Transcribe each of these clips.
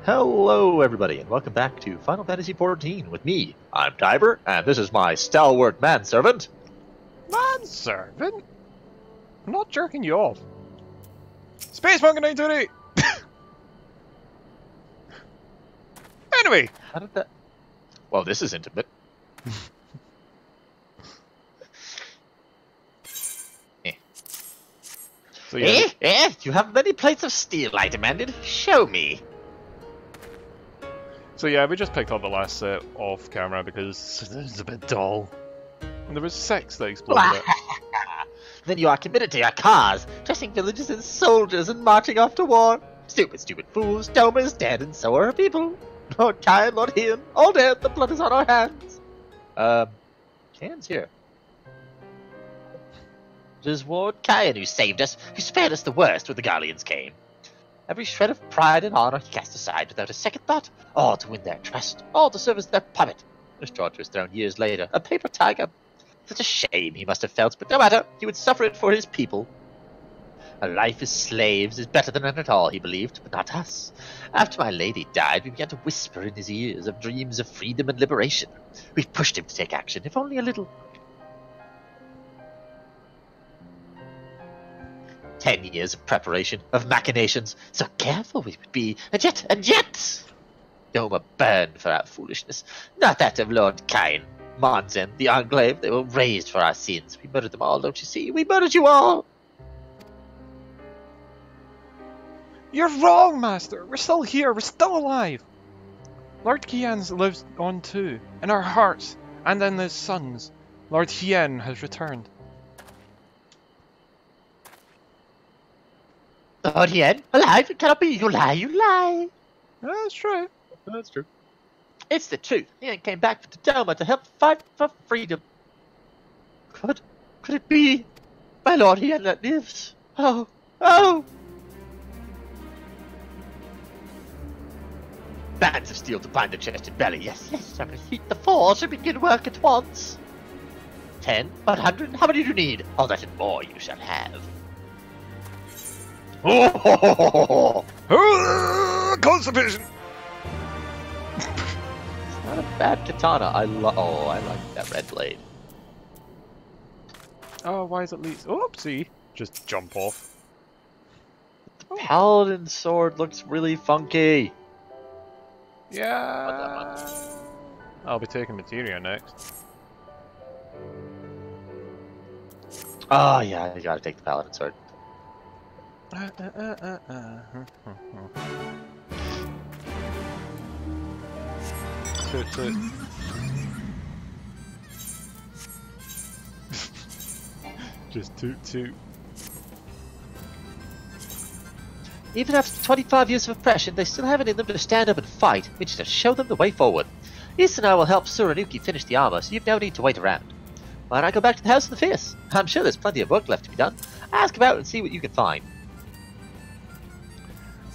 Hello everybody, and welcome back to Final Fantasy XIV with me. I'm Tiber, and this is my stalwart manservant. Manservant? I'm not jerking you off. Space Monkey 928! Anyway! How did that... Well, this is intimate. So yeah, You have many plates of steel, I demanded. Show me. so yeah, we just picked up the last set off camera because it was a bit dull. And there was 6 that exploded it. Then you are committed to your cause, dressing villagers as soldiers and marching off to war. Stupid, stupid fools. Doma is dead, and so are her people. Lord Kyan, Lord Hian, all dead. The blood is on our hands. Kyan's here. It is Lord Kyan who saved us, who spared us the worst when the Garleans came. Every shred of pride and honor he cast aside without a second thought, all to win their trust, all to serve as their puppet. Restored to his throne years later, a paper tiger. Such a shame he must have felt, but no matter, he would suffer it for his people. A life as slaves is better than none at all, he believed, but not us. After my lady died, we began to whisper in his ears of dreams of freedom and liberation. We've pushed him to take action, if only a little. 10 years of preparation, of machinations, so careful we would be, and yet! Doma burned for our foolishness, not that of Lord Kyan. Monzen, the Enclave, they were raised for our sins. We murdered them all, don't you see? We murdered you all! You're wrong, Master! We're still here, we're still alive! Lord Kyan lives on too, in our hearts, and in his sons. Lord Hien has returned. Lord Hien, alive? It cannot be! You lie, you lie! That's true. That's true. It's the truth. Hien came back to Doma to help fight for freedom. Could it be my Lord Hien that lives? Oh! Bands of steel to bind the chest and belly. Yes, I can heat the forge and begin work at once. 10, 100, how many do you need? All that and more you shall have. Oh! Constipation! Not a bad katana. I like that red blade. Oh, why is it least? Oopsie! Just jump off. The paladin sword looks really funky. Yeah. I'll be taking materia next. Oh yeah, you gotta take the paladin sword. Toot. Just toot. Even after 25 years of oppression, they still have it in them to stand up and fight. We just have to show them the way forward. Issa and I will help Suranuki finish the armor, so you've no need to wait around. Why don't I go back to the House of the Fierce? I'm sure there's plenty of work left to be done. Ask about and see what you can find.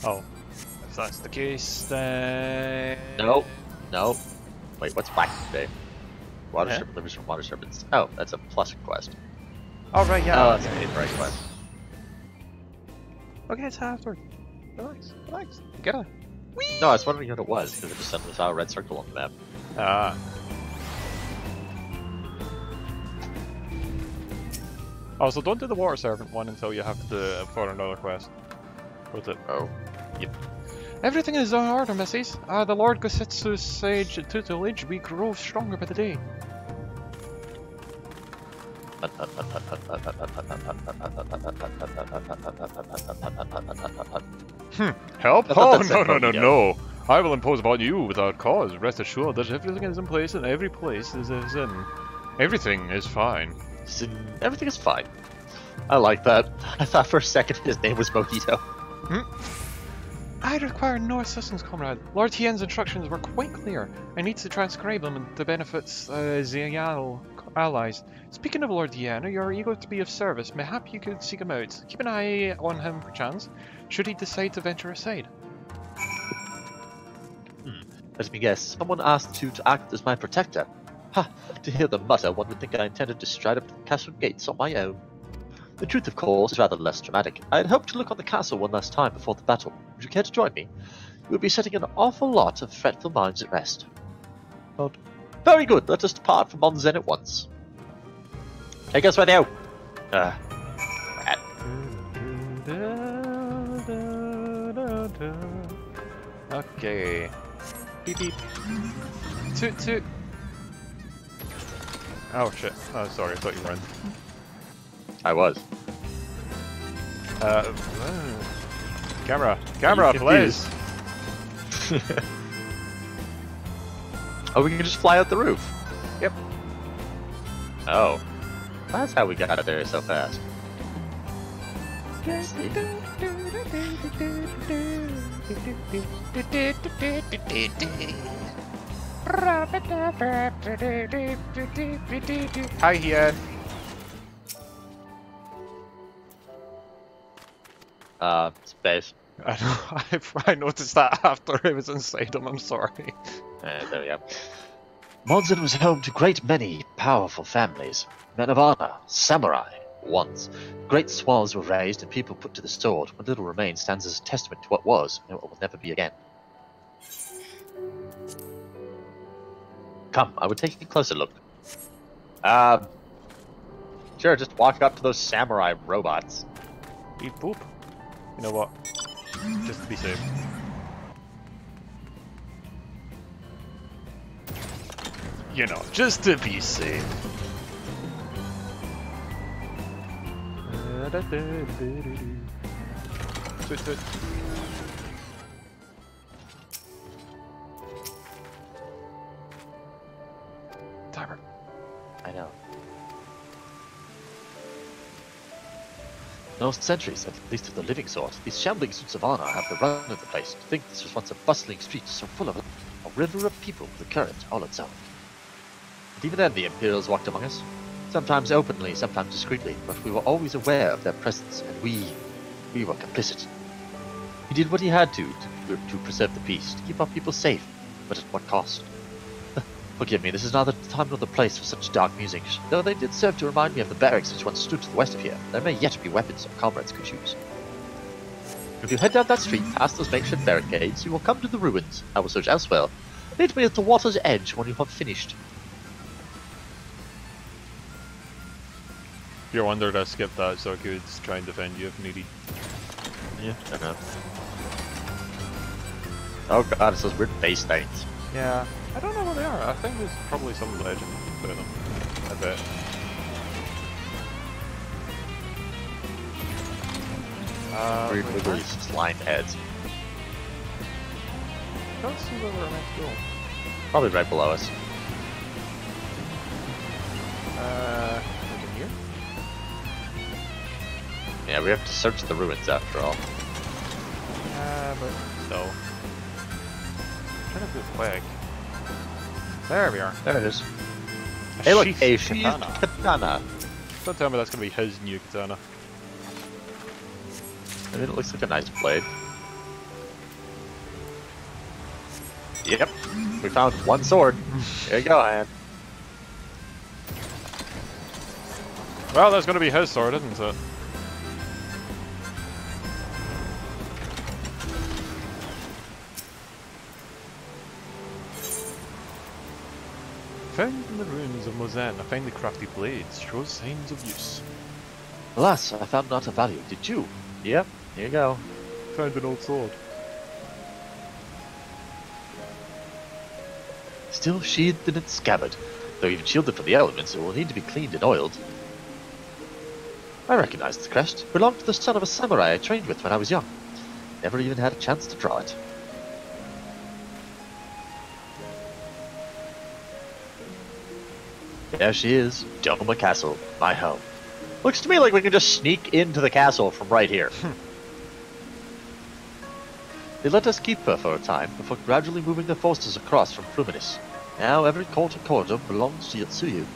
Oh, if that's the case, then... No. Wait, what's back today? Water Serpent livers from Water Serpents. Oh, that's a plus quest. Oh, right, yeah. Oh, that's an invite quest. Okay, it's afterward. Relax. Get it. No, I was wondering what it was, because I just suddenly saw a red circle on the map. Ah. Oh, so don't do the Water Serpent one until you have to do it for another quest. With it. Oh. Yep. Everything is in order, missus. The Lord Gosetsu's sage tutelage, we grow stronger by the day. Help? Oh, no. I will impose upon you without cause. Rest assured that everything is in place and every place is in. Everything is fine. Everything is fine. I like that. I thought for a second his name was Mojito. I require no assistance, comrade. Lord Hien's instructions were quite clear. I need to transcribe them to benefit Zayal allies. Speaking of Lord Hien, are you eager to be of service? Mayhap you could seek him out. Keep an eye on him per chance, should he decide to venture aside. Let me guess. Someone asked you to act as my protector. Ha! To hear them mutter, one would think I intended to stride up to the castle gates on my own. The truth, of course, is rather less dramatic. I had hoped to look on the castle one last time before the battle. Would you care to join me? we'll be setting an awful lot of fretful minds at rest. But very good, let us depart from Monzen at once. Take us with you! Rat. Okay. Beep beep. Toot toot. Oh shit. Oh, sorry, I thought you were in. I was. Camera, please! Oh, we can just fly out the roof? Yep. Oh. That's how we got there so fast. Hi here. Space. I noticed that after I was inside him, I'm sorry. There we go. Monzen was home to a great many powerful families. Men of honor, samurai, once. Great swaths were raised and people put to the sword. What little remains stands as a testament to what was and what will never be again. Come, I would take a closer look. Sure, just walk up to those samurai robots. Beep boop. You know what? Just to be safe. You know, just to be safe. Toot toot. Timer. I know. No sentries, at least of the living sort. These shambling suits of honor have the run of the place. To think this was once a bustling street so full of a river of people with a current all its own. But even then the Imperials walked among us. Sometimes openly, sometimes discreetly, but we were always aware of their presence, and we were complicit. He did what he had to preserve the peace, to keep our people safe, but at what cost? Forgive me, this is neither the time nor the place for such dark musings, though they did serve to remind me of the barracks which once stood to the west of here. There may yet be weapons our comrades could use. If you head down that street, past those makeshift barricades, you will come to the ruins. I will search elsewhere. Meet me at the water's edge when you have finished. If you're wondering, I skipped that so I could try and defend you if needed. Yeah, I know. Oh god, it's those weird face things. Yeah, I don't know what they are. I think there's probably some legend to them. I bet. Weird wiggly slimed heads. Don't see where we're next go. Probably right below us. Is it here? Yeah, we have to search the ruins after all. But so. Trying to do it quick. There we are. There it is. Hey look, a sheathed katana. Don't tell me that's gonna be his new katana. I mean, it looks like a nice blade. Yep, we found one sword. There you go, Anne. Well, that's gonna be his sword, isn't it? Found in the ruins of Mozen, a finely crafted blade shows signs of use. Alas, I found not of value. Did you? Yep, here you go. Found an old sword. Still sheathed in its scabbard. Though even shielded from the elements, it will need to be cleaned and oiled. I recognize this crest. It belonged to the son of a samurai I trained with when I was young. Never even had a chance to draw it. There she is, Doma Castle, my home. Looks to me like we can just sneak into the castle from right here. They let us keep her for a time, before gradually moving their forces across from Fluminus. Now every court and corridor belongs to Yatsuyu.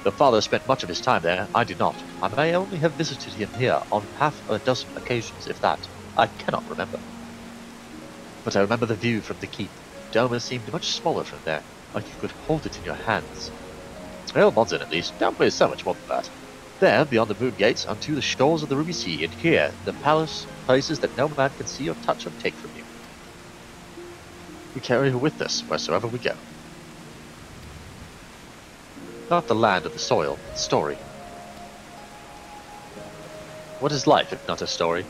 Your father spent much of his time there, I did not. I may only have visited him here on half a dozen occasions, if that. I cannot remember. But I remember the view from the keep. Doma seemed much smaller from there, like you could hold it in your hands. Well, Monzen at least, downplays so much more than that. There, beyond the moon gates, unto the shores of the Ruby Sea, and here, the palace, places that no man can see or touch or take from you. We carry her with us wheresoever we go. Not the land or the soil, but the story. What is life if not a story?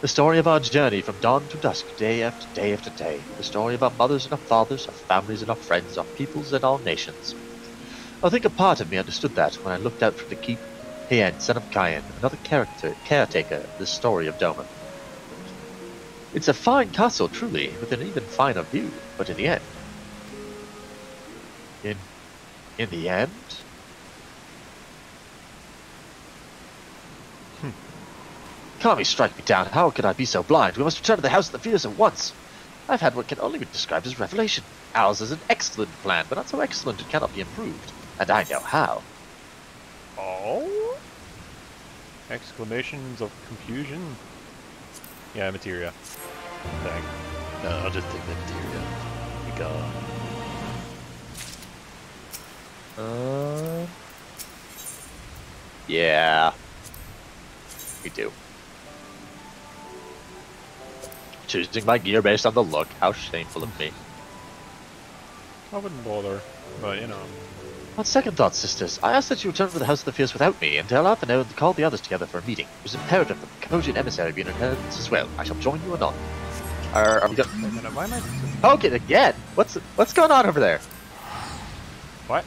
The story of our journey from dawn to dusk, day after day after day. The story of our mothers and our fathers, our families and our friends, our peoples and our nations. I think a part of me understood that when I looked out from the keep. Hien, son of Kayan, another caretaker of the story of Doma. It's a fine castle, truly, with an even finer view, but in the end... In the end? Kami, strike me down. How could I be so blind? We must return to the House of the Fierce at once. I've had what can only be described as revelation. Ours is an excellent plan, but not so excellent it cannot be improved. And I know how. Oh? Exclamations of confusion. Yeah, materia. Dang. No, I'll just take materia. We go. Yeah. We do. Choosing my gear based on the look. How shameful of me. I wouldn't bother, but you know. On second thought, sisters, I ask that you return to the House of the Fierce without me, and tell Athena to call the others together for a meeting. It was imperative that the Cogent emissary be in attendance as well. I shall join you anon. Are we going? Why am I? Poke it again! What's going on over there? What?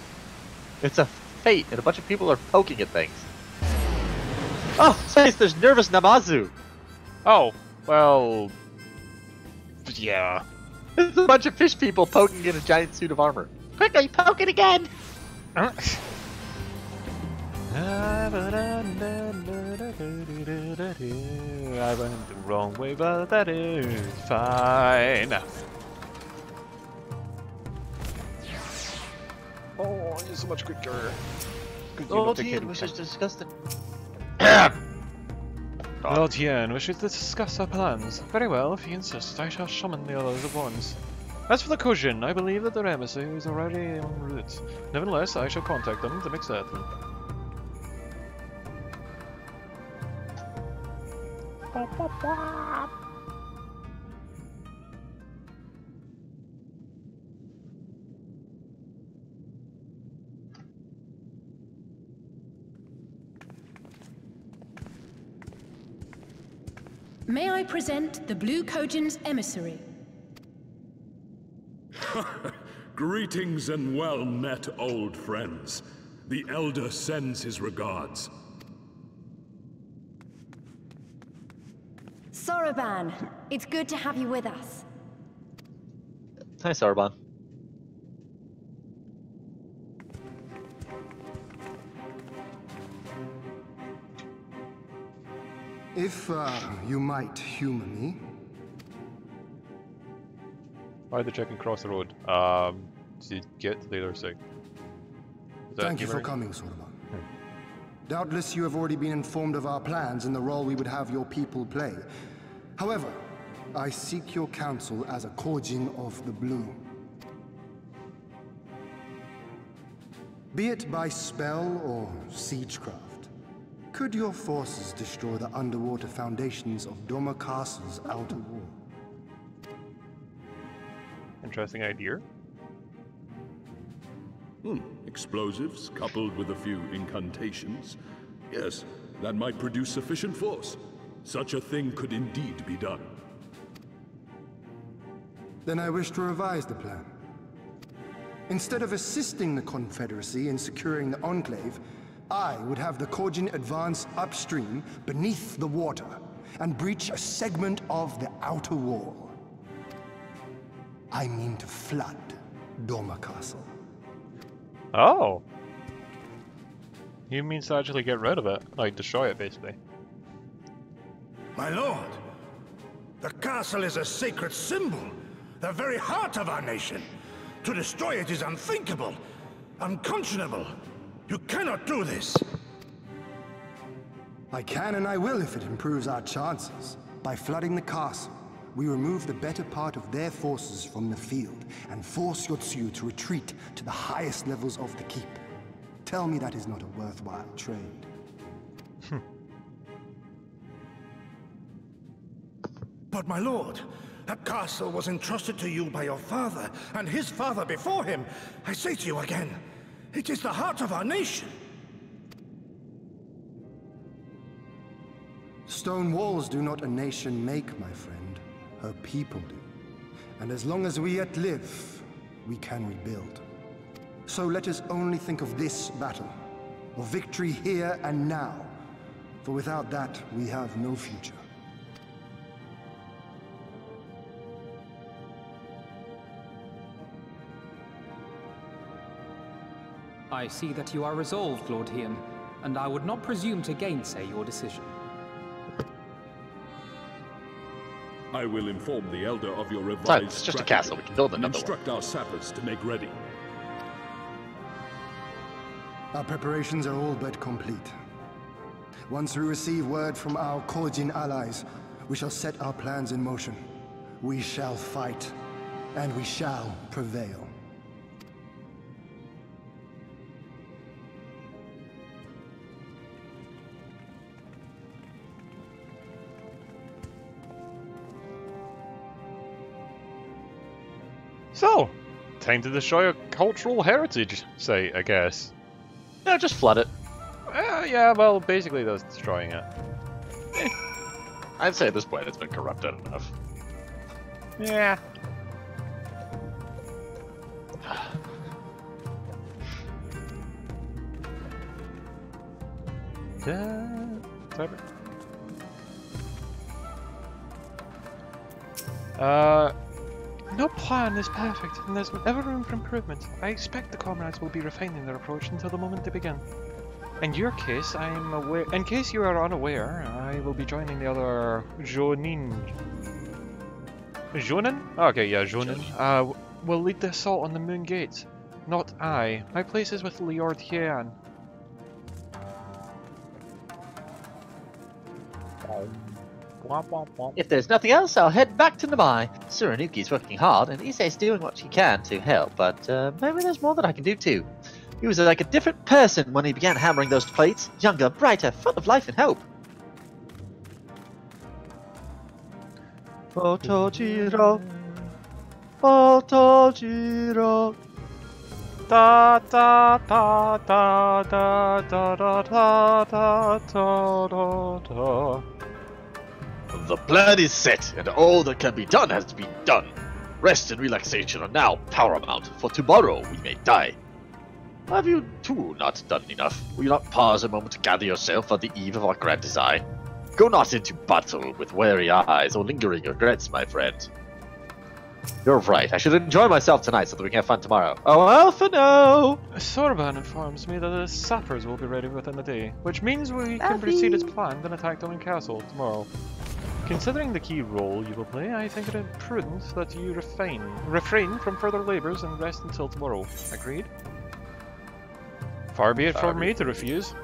It's a fate, and a bunch of people are poking at things. Oh, space! There's nervous Namazu. Oh, well. Yeah. There's a bunch of fish people poking in a giant suit of armor. Quickly, poke it again! I went the wrong way, but that is fine. Oh, you're so much quicker. Oh, Tien wishes to discuss the... Lord Tien wishes to discuss our plans. Very well, if he insists, I shall summon the others at once. As for the Kujin, I believe that their emissary is already en route. Nevertheless, I shall contact them to make certain. May I present the Blue Kojin's emissary? Greetings and well met, old friends. The Elder sends his regards. Soroban, it's good to have you with us. Hi, Soroban. If you might humor me. Why the chicken cross the road? To get to the other side. Thank you for coming, Soroban. Doubtless you have already been informed of our plans and the role we would have your people play. However, I seek your counsel as a Kojin of the Blue. Be it by spell or siegecraft, could your forces destroy the underwater foundations of Doma Castle's outer wall? Interesting idea. Explosives coupled with a few incantations. Yes, that might produce sufficient force. Such a thing could indeed be done. Then I wish to revise the plan. Instead of assisting the Confederacy in securing the Enclave, I would have the Kojin advance upstream beneath the water and breach a segment of the outer wall. I mean to flood Doma Castle. Oh! He means to actually get rid of it, like destroy it basically. My lord, the castle is a sacred symbol, the very heart of our nation. To destroy it is unthinkable, unconscionable. You cannot do this. I can and I will if it improves our chances. By flooding the castle, we remove the better part of their forces from the field and force Yotsuyu to retreat to the highest levels of the keep. Tell me that is not a worthwhile trade. But my lord, That castle was entrusted to you by your father, and his father before him. I say to you again, it is the heart of our nation. Stone walls do not a nation make, my friend. Her people do. And as long as we yet live, we can rebuild. So let us only think of this battle, of victory here and now. For without that, we have no future. I see that you are resolved, Lord Hien, and I would not presume to gainsay your decision. I will inform the Elder of your revised Besides, it's just a strategy castle. We can build and another one. instruct our sappers to make ready. Our preparations are all but complete. Once we receive word from our Kojin allies, we shall set our plans in motion. We shall fight, and we shall prevail. So, time to destroy a cultural heritage site, I guess. No, just flood it. Yeah, well, basically that's destroying it. I'd say at this point it's been corrupted enough. Yeah. No plan is perfect, and there's ever room for improvement. I expect the comrades will be refining their approach until the moment they begin. In your case, I'm aware. In case you are unaware, I will be joining the other Jonin. Jonin? Okay, yeah, Jonin. Will lead the assault on the Moon Gate. Not I. My place is with Lord Hien. If there's nothing else, I'll head back to Namai. Suranuki's working hard, and Issei's doing what she can to help, but maybe there's more that I can do too. He was like a different person when he began hammering those plates. Younger, brighter, full of life and hope. Photojiro. Photojiro. Da da da da da da da da da da da. The plan is set, and all that can be done has to be done. Rest and relaxation are now paramount, for tomorrow we may die. Have you, too, not done enough? Will you not pause a moment to gather yourself on the eve of our grand design? Go not into battle with wary eyes or lingering regrets, my friend. You're right, I should enjoy myself tonight so that we can have fun tomorrow. Oh, well, for now! Sorban informs me that the sappers will be ready within the day, which means we can proceed as planned and attack Doma Castle tomorrow. Considering the key role you will play, I think it is prudent that you refrain from further labours and rest until tomorrow. Agreed? Far be it from me to refuse.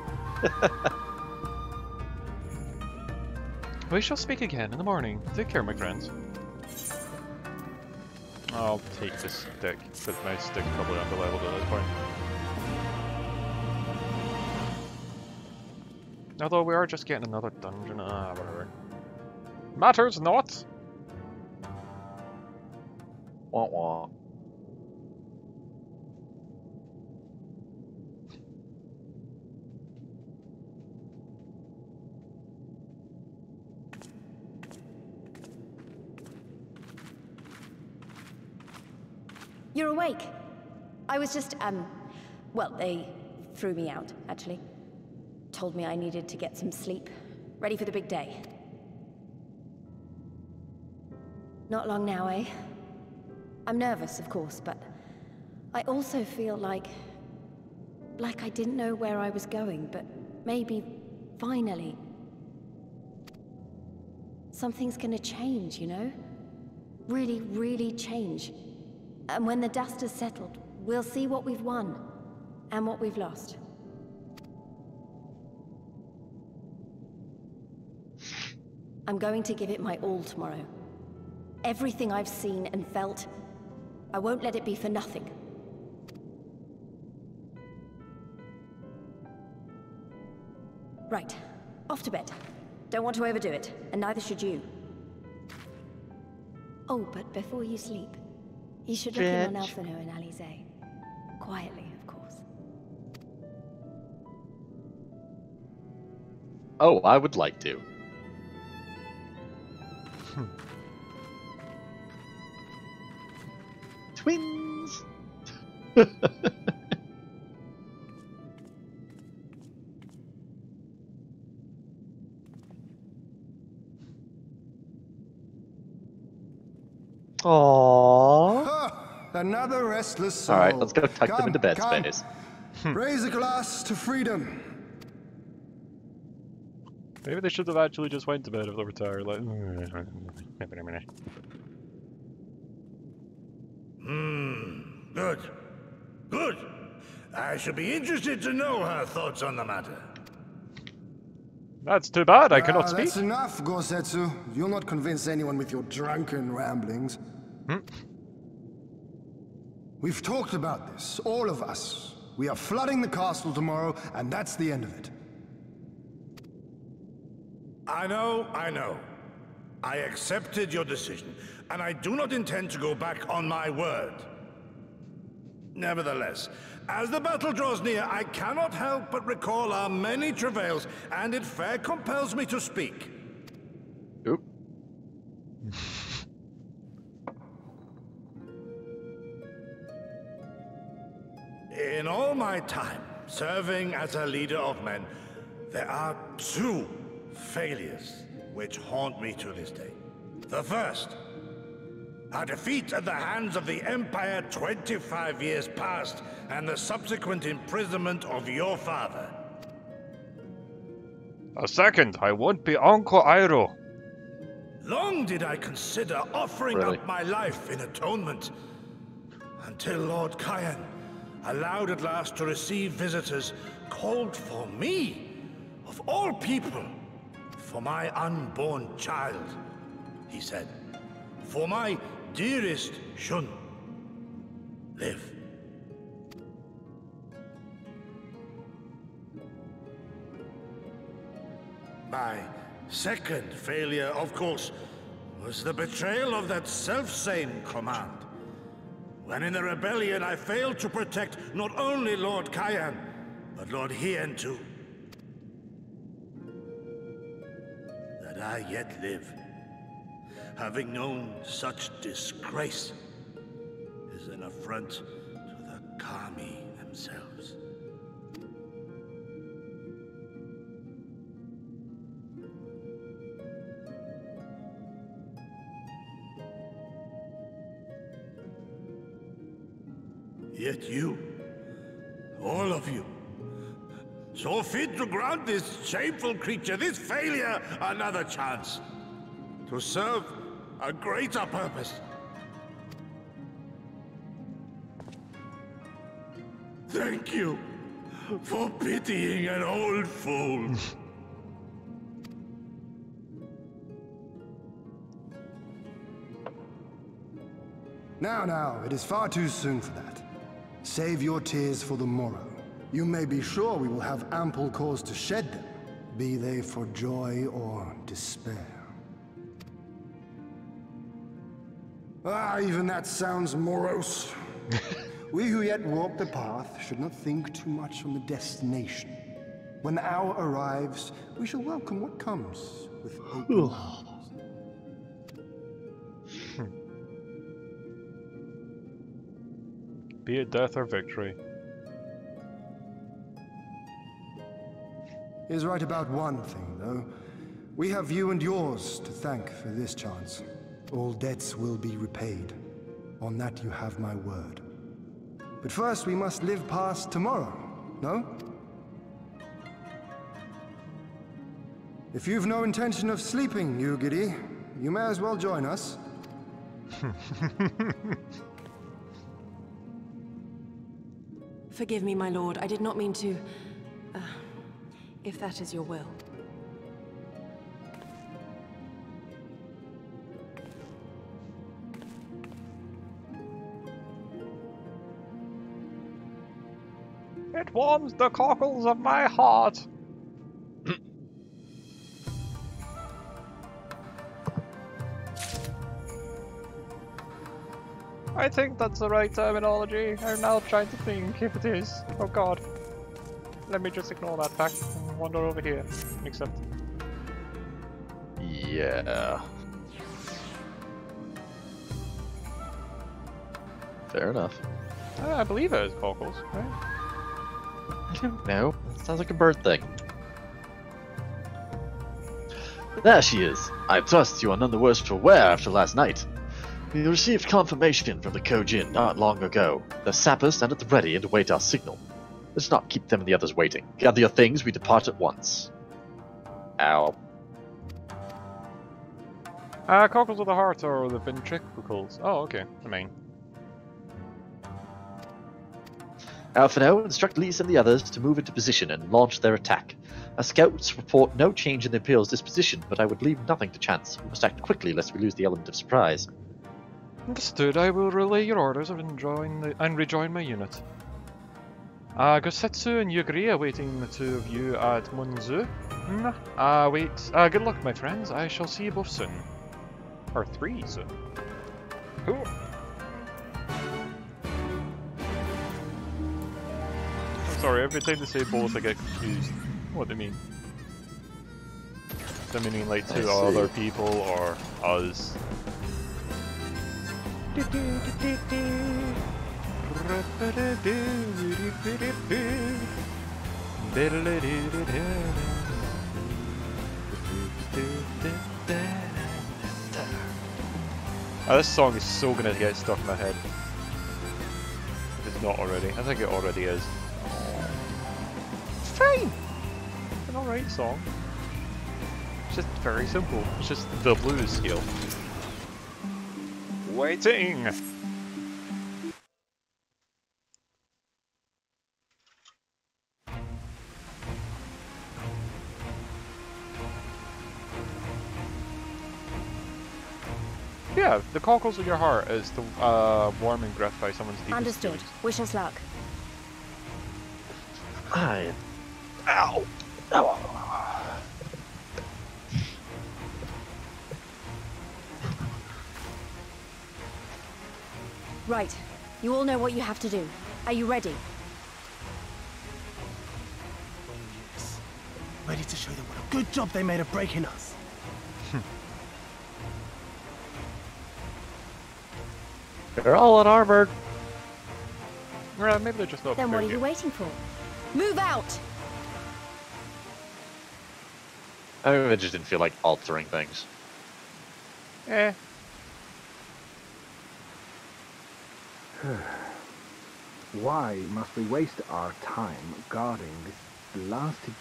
We shall speak again in the morning. Take care, my friends. I'll take the stick, but my stick's probably underleveled at this point. Although we are just getting another dungeon, whatever. Matters not! Wah wah. You're awake. I was just, well, they threw me out, actually. Told me I needed to get some sleep. Ready for the big day. Not long now, eh? I'm nervous, of course, but I also feel like I didn't know where I was going, but maybe, finally, something's gonna change, you know? Really, really change. And when the dust has settled, we'll see what we've won, and what we've lost. I'm going to give it my all tomorrow. Everything I've seen and felt, I won't let it be for nothing. Right, off to bed. Don't want to overdo it, and neither should you. Oh, but before you sleep, you should look in on Stretch. Alphino and Alize. Quietly, of course. Oh, I would like to. Twins! Aww. Ha! Another restless soul. Alright, let's go tuck them Come, into bed come. space. Raise a glass to freedom. Maybe they should have actually just went to bed if they were tired. Like, Good. Good. I should be interested to know her thoughts on the matter. that's too bad. I cannot speak. That's enough, Gosetsu. You'll not convince anyone with your drunken ramblings. We've talked about this, all of us. We are flooding the castle tomorrow, and that's the end of it. I know. I accepted your decision, and I do not intend to go back on my word. Nevertheless, as the battle draws near, I cannot help but recall our many travails, and it fair compels me to speak. Oop. In all my time serving as a leader of men, there are two failures which haunt me to this day. The first, a defeat at the hands of the Empire 25 years past, and the subsequent imprisonment of your father. A second, I won't be Uncle Iroh. Long did I consider offering Really? up my life in atonement, until Lord Kyan allowed at last to receive visitors called for me, of all people, for my unborn child, he said. For my dearest Shun. Live. My second failure, of course, was the betrayal of that self-same command. When in the rebellion I failed to protect not only Lord Kyan, but Lord Hien too. That I yet live, having known such disgrace, is an affront to the Kami themselves. Yet you, all of you, saw fit to grant this shameful creature, this failure, another chance to serve a greater purpose. Thank you for pitying an old fool. Now, it is far too soon for that. Save your tears for the morrow. You may be sure we will have ample cause to shed them, be they for joy or despair. Even that sounds morose. We who yet walk the path should not think too much on the destination. When the hour arrives, we shall welcome what comes with open arms. Be it death or victory. He is right about one thing, though. We have you and yours to thank for this chance. All debts will be repaid. On that you have my word. But first we must live past tomorrow, no? If you've no intention of sleeping, Yugiri, you may as well join us. Forgive me, my lord. I did not mean to... if that is your will. It warms the cockles of my heart. I think that's the right terminology. I'm now trying to think if it is. Oh god. Let me just ignore that fact and wander over here and accept. Yeah. Fair enough. I believe it is cockles, right? No, sounds like a bird thing. There she is. I trust you are none the worse for wear after last night. We received confirmation from the Kojin not long ago. The sappers stand at the ready and await our signal. Let's not keep them and the others waiting. Gather your things, we depart at once. Ow. Cockles of the heart or the ventricles. Oh, okay. I mean. Alpha now, instruct Lise and the others to move into position and launch their attack. Our scouts report no change in the Imperial's disposition, but I would leave nothing to chance. We must act quickly lest we lose the element of surprise. Understood. I will relay your orders and rejoin my unit. Gosetsu and Yugri awaiting the two of you at Munzu. Wait. Good luck, my friends. I shall see you both soon. Or 3 soon. Cool. Sorry, every time they say both I get confused. What do they mean? Do they mean like to other people or us? This song is so gonna get stuck in my head. If it's not already. I think it already is. It's fine! It's an alright song. It's just very simple. It's just the blues scale. Waiting! Yeah, the cockles of your heart is to warm and gratify someone's deepest Understood. feelings. Wish us luck. Ow. Ow. Right. You all know what you have to do. Are you ready? Yes. Ready to show them what a good job they made of breaking us. They're all unarmored. Maybe they're just not Then what are prepared you yet. waiting for? Move out! I just didn't feel like altering things. Eh. Why must we waste our time guarding this blasted...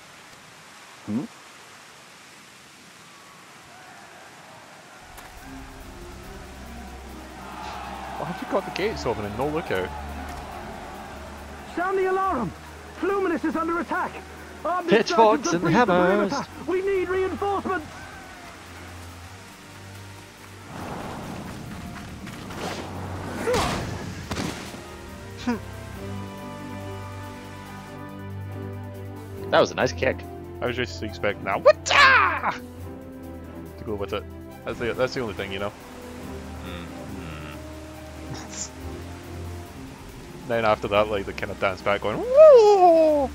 Why have you got the gates open and no lookout? Sound the alarm! Fluminous is under attack! Armed Pitchforks insurgents and have breached the hammers! perimeter. We need reinforcements! That was a nice kick. I was just expecting that "Wata!" to go with it. That's the only thing, you know. Then after that, like, they kind of dance back going, "Woo!"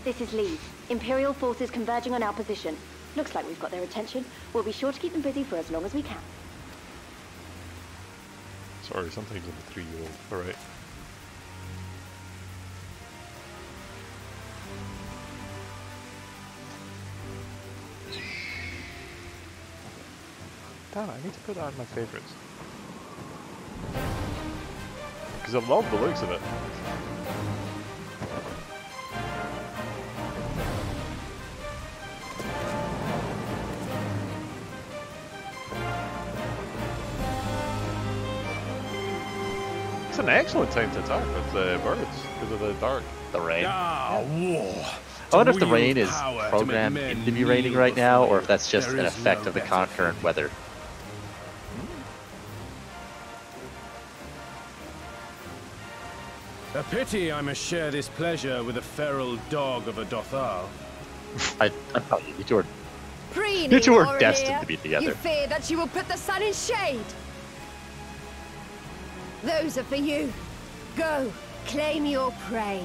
This is Lee. Imperial forces converging on our position. Looks like we've got their attention. We'll be sure to keep them busy for as long as we can. Sorry, sometimes I'm a 3-year-old. Alright. Damn it, I need to put that in my favourites. Because I love the looks of it. It's an excellent time to attack with the birds because of the dark. The rain. War. I wonder if the rain is programmed into be raining right now, or if that's just an effect of the current weather. A pity I must share this pleasure with a feral dog of a Dothal. I thought you two were Preening You two are warrior, destined to be together. You fear that you will put the sun in shade. Those are for you. Go, claim your prey.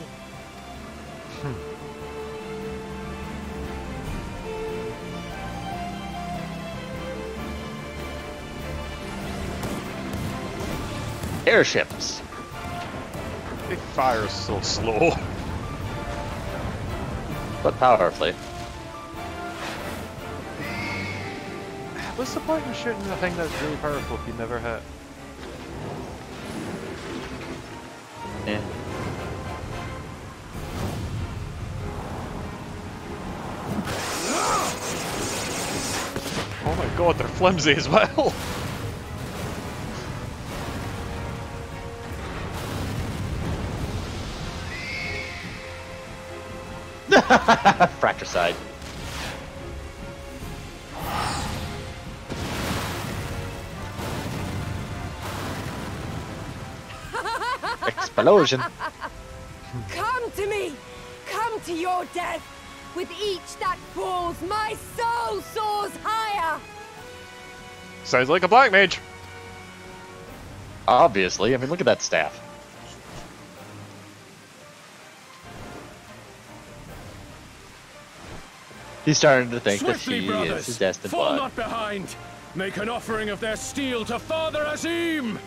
Airships. They fire so slow. But powerfully. What's the point in shooting a thing that's really powerful if you never hit? Yeah. Oh my god, they're flimsy as well! Fratricide. Explosion. Come to me! Come to your death! With each that falls, my soul soars higher! Sounds like a black mage. Obviously, I mean, look at that staff. He's starting to think Swiftly, that she brothers, is his destined fall blood. not behind. Make an offering of their steel to Father Azim.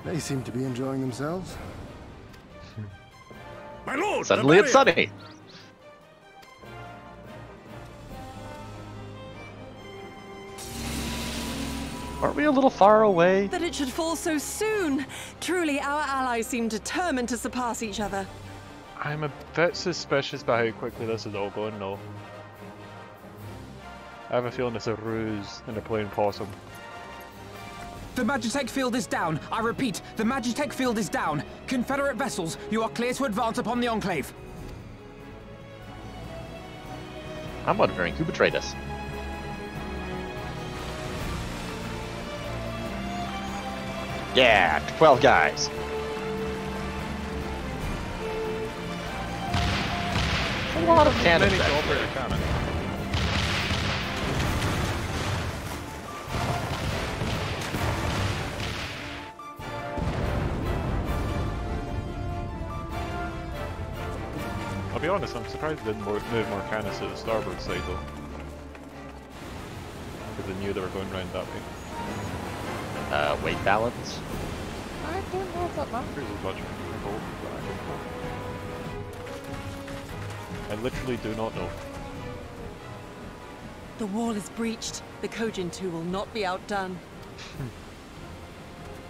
They seem to be enjoying themselves. My lord! Suddenly it's sunny. Aren't we a little far away? That it should fall so soon! Truly, our allies seem determined to surpass each other. I'm a bit suspicious by how quickly this is all going, though. I have a feeling it's a ruse and they're playing possum. The Magitech field is down. I repeat, the Magitech field is down. Confederate vessels, you are clear to advance upon the Enclave. I'm wondering who betrayed us. Yeah, 12 guys. A lot of cannons. I'll be honest, I'm surprised they didn't move more cannons to the starboard side though. Because they knew they were going round that way. Weight balance? I don't know if that matters as much. I literally do not know. The wall is breached. The Kojin 2 will not be outdone.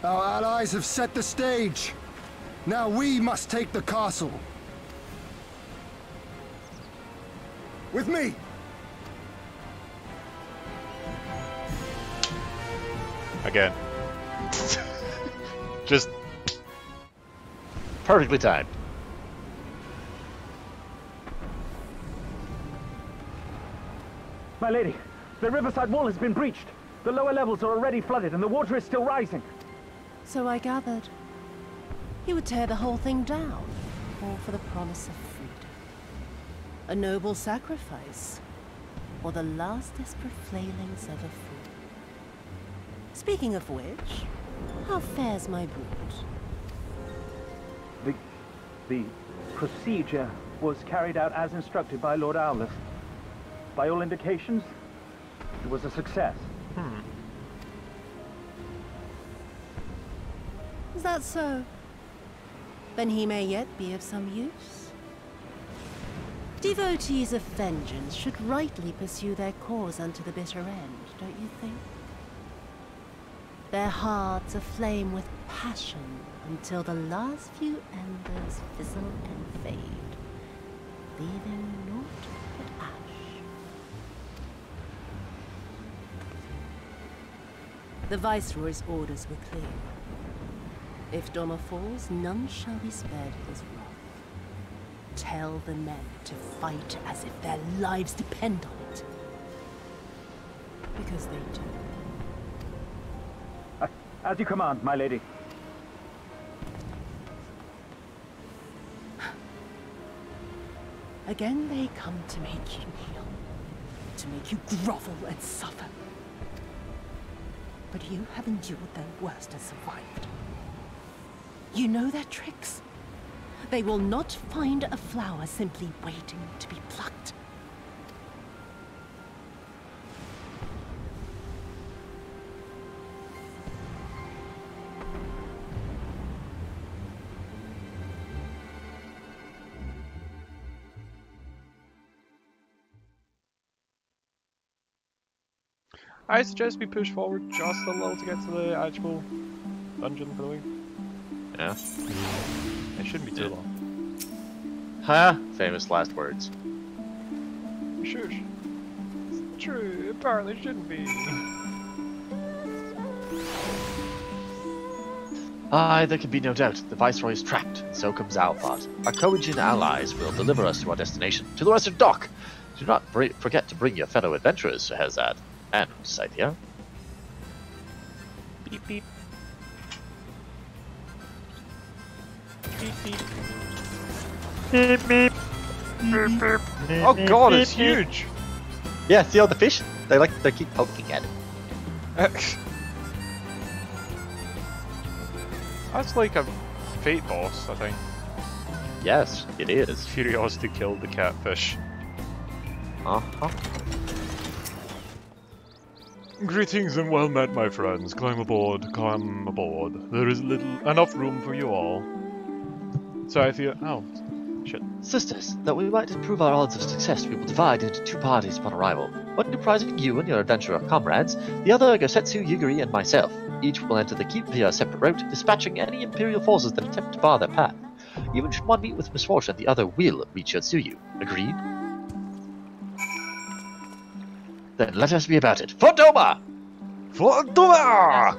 Our allies have set the stage. Now we must take the castle. With me! Again. Just perfectly timed. My lady, the riverside wall has been breached. The lower levels are already flooded and the water is still rising. So I gathered. He would tear the whole thing down, all for the promise of freedom. A noble sacrifice, or the last desperate flailings of a fool. Speaking of which, how fares my brood? The procedure was carried out as instructed by Lord Owleth. By all indications, it was a success. Is that so? Then he may yet be of some use. Devotees of vengeance should rightly pursue their cause unto the bitter end, don't you think? Their hearts aflame with passion until the last few embers fizzle and fade, leaving naught but ash. The Viceroy's orders were clear. If Doma falls, none shall be spared his wrath. Tell the men to fight as if their lives depend on it. because they do. As you command, my lady. Again they come to make you kneel, to make you grovel and suffer. But you have endured their worst and survived. You know their tricks. They will not find a flower simply waiting to be plucked. I suggest we push forward just a little to get to the actual dungeon for the week. Yeah. It shouldn't be too long. Ha! Famous last words. Shush. It's true, apparently it shouldn't be. Aye, there can be no doubt. The Viceroy is trapped, and so comes our part. Our Coagen allies will deliver us to our destination, to the Western Dock. Do not forget to bring your fellow adventurers, Sir Herzad. And Scythia. Beep beep. Beep beep. Beep beep. Beep beep. Oh god, it's huge! Yeah, see all the fish? They keep poking at it. That's like a fate boss, I think. Yes, it is. Tiberiosity killed the catfish. Uh-huh. Greetings and well met, my friends. Climb aboard, come aboard. There is enough room for you all. Scythia. Oh, shit. Sisters, that we might improve our odds of success, we will divide into two parties upon arrival. One comprising you and your adventurer comrades, the other Gosetsu, Yugiri, and myself. Each will enter the keep via a separate route, dispatching any Imperial forces that attempt to bar their path. Even should one meet with misfortune, the other will reach Yotsuyu. Agreed? Then let us be about it. For Doma! For Doma!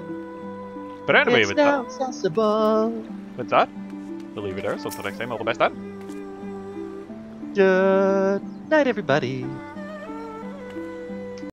But anyway, with that, we'll leave it there. So until next time, all the best, Dan. Good night, everybody.